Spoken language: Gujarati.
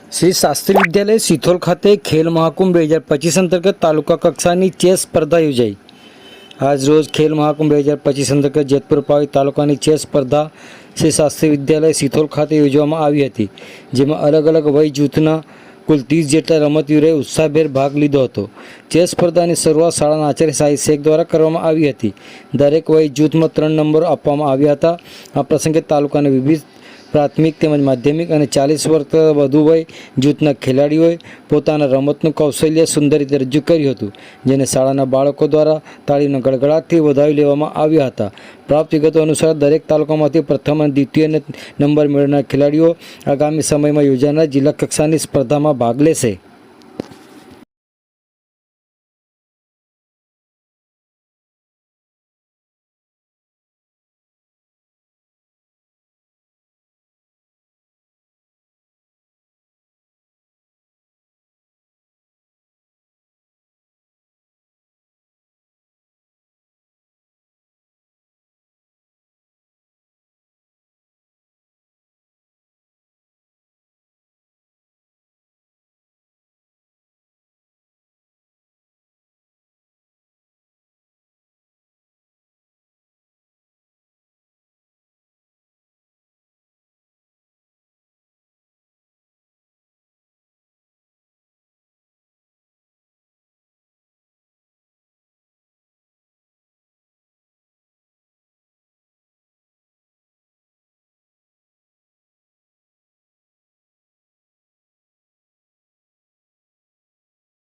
શ્રી શાસ્ત્રી વિદ્યાલય સિથોલ ખાતે ખેલ મહાકુંભ 2025 અંતર્ગત તાલુકા કક્ષાની ચેસ સ્પર્ધા યોજાઈ। આજ રોજ ખેલ મહાકુંભ 2025 અંતર્ગત જેતપુર પાવી તાલુકાની ચેસ સ્પર્ધા શ્રી શાસ્ત્રી વિદ્યાલય સિથોલ ખાતે યોજવામાં આવી હતી, જેમાં અલગ અલગ વય જૂથના કુલ 30 જેટલા રમતવીરોએ ઉત્સાહભેર ભાગ લીધો હતો। ચેસ સ્પર્ધાની શરૂઆત શાળાના આચાર્ય સાહિલ શેખ દ્વારા કરવામાં આવી હતી। દરેક વય જૂથમાં 3 નંબરો આપવામાં આવ્યા હતા। આ પ્રસંગે તાલુકાના વિવિધ પ્રાથમિક તેમજ માધ્યમિક અને 40 વર્ષ વધુ વય જૂથના ખેલાડીઓએ પોતાના રમતનું કૌશલ્ય સુંદર રીતે રજૂ કર્યું હતું, જેને શાળાના બાળકો દ્વારા તાળીના ગડગડાટથી વધાવી લેવામાં આવ્યા હતા। પ્રાપ્ત વિગતો અનુસાર દરેક તાલુકામાંથી પ્રથમ અને દ્વિતીય નંબર મેળવનાર ખેલાડીઓ આગામી સમયમાં યોજાનાર જિલ્લા કક્ષાની સ્પર્ધામાં ભાગ લેશે।